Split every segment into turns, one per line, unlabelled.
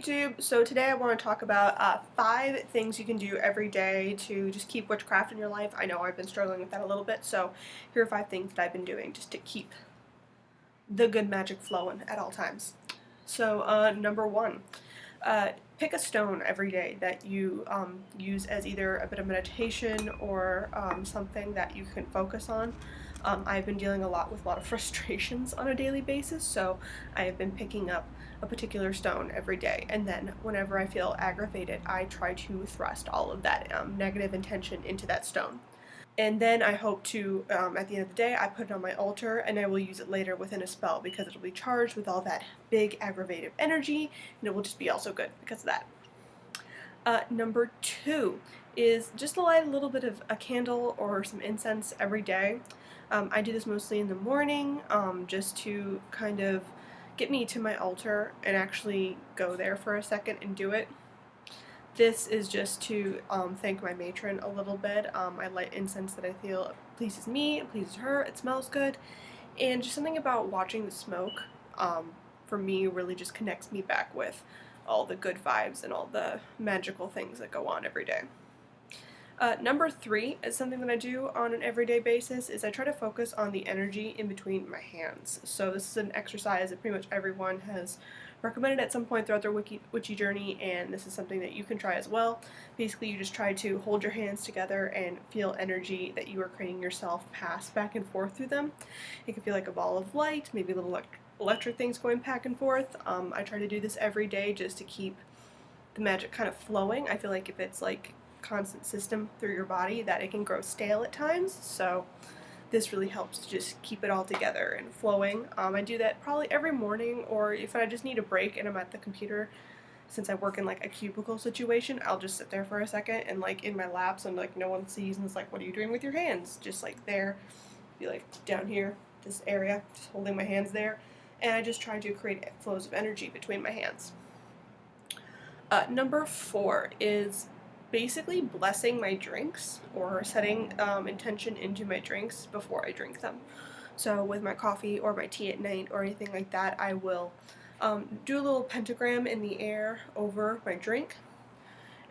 YouTube. So today I want to talk about 5 things you can do every day to just keep witchcraft in your life. I know I've been struggling with that a little bit, so here are 5 things that I've been doing just to keep the good magic flowing at all times. So number 1, pick a stone every day that you use as either a bit of meditation or something that you can focus on. I've been dealing a lot with a lot of frustrations on a daily basis, so I have been picking up a particular stone every day, and then whenever I feel aggravated, I try to thrust all of that negative intention into that stone. And then I hope to, at the end of the day, I put it on my altar and I will use it later within a spell because it'll be charged with all that big aggravative energy, and it will just be also good because of that. Number 2 is just to light a little bit of a candle or some incense every day. I do this mostly in the morning, just to kind of get me to my altar and actually go there for a second and do it. This is just to thank my matron a little bit. I light incense that I feel pleases me, it pleases her, it smells good, and just something about watching the smoke, for me, really just connects me back with all the good vibes and all the magical things that go on every day. Number 3 is something that I do on an everyday basis is I try to focus on the energy in between my hands. So this is an exercise that pretty much everyone has recommended at some point throughout their witchy journey, and this is something that you can try as well. Basically, you just try to hold your hands together and feel energy that you are creating yourself pass back and forth through them. It can feel like a ball of light, maybe little electric things going back and forth. I try to do this every day just to keep the magic kind of flowing. I feel like if it's like constant system through your body that it can grow stale at times, so this really helps to just keep it all together and flowing. I do that probably every morning, or if I just need a break and I'm at the computer, since I work in like a cubicle situation, I'll just sit there for a second and like in my lap so like no one sees and it's like, what are you doing with your hands? Just like there, be like down here, this area, just holding my hands there, and I just try to create flows of energy between my hands. Number 4 is basically blessing my drinks or setting intention into my drinks before I drink them. So with my coffee or my tea at night or anything like that, I will do a little pentagram in the air over my drink,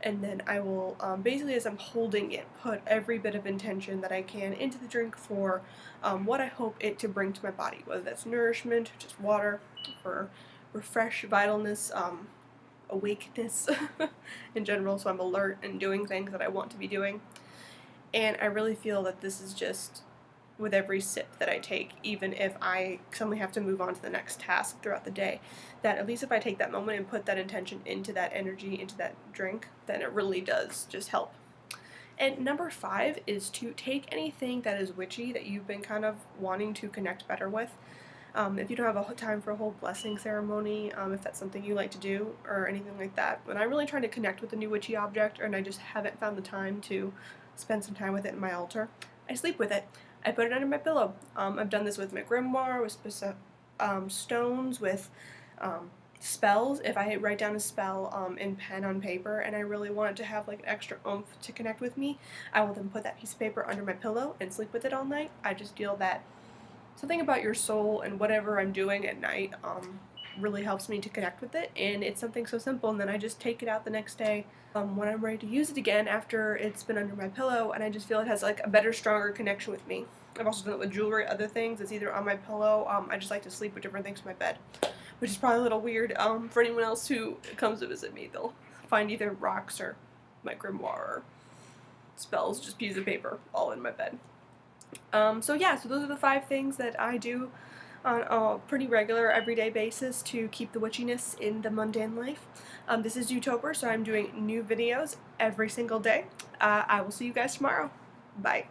and then I will basically, as I'm holding it, put every bit of intention that I can into the drink for what I hope it to bring to my body, whether that's nourishment, just water, for refresh, vitalness, awakeness in general, so I'm alert and doing things that I want to be doing. And I really feel that this is just with every sip that I take, even if I suddenly have to move on to the next task throughout the day, that at least if I take that moment and put that intention into that energy, into that drink, then it really does just help. And number 5 is to take anything that is witchy that you've been kind of wanting to connect better with. If you don't have a time for a whole blessing ceremony, if that's something you like to do or anything like that, when I'm really trying to connect with a new witchy object and I just haven't found the time to spend some time with it in my altar, I sleep with it. I put it under my pillow. I've done this with my grimoire, with stones, with spells. If I write down a spell in pen on paper and I really want it to have like an extra oomph to connect with me, I will then put that piece of paper under my pillow and sleep with it all night. I just feel that something about your soul and whatever I'm doing at night really helps me to connect with it, and it's something so simple, and then I just take it out the next day when I'm ready to use it again after it's been under my pillow, and I just feel it has like a better, stronger connection with me. I've also done it with jewelry, other things. It's either on my pillow. I just like to sleep with different things in my bed, which is probably a little weird for anyone else who comes to visit me. They'll find either rocks or my grimoire or spells, just pieces of paper, all in my bed. So yeah, so those are the 5 things that I do on a pretty regular, everyday basis to keep the witchiness in the mundane life. This is Utober, so I'm doing new videos every single day. I will see you guys tomorrow. Bye.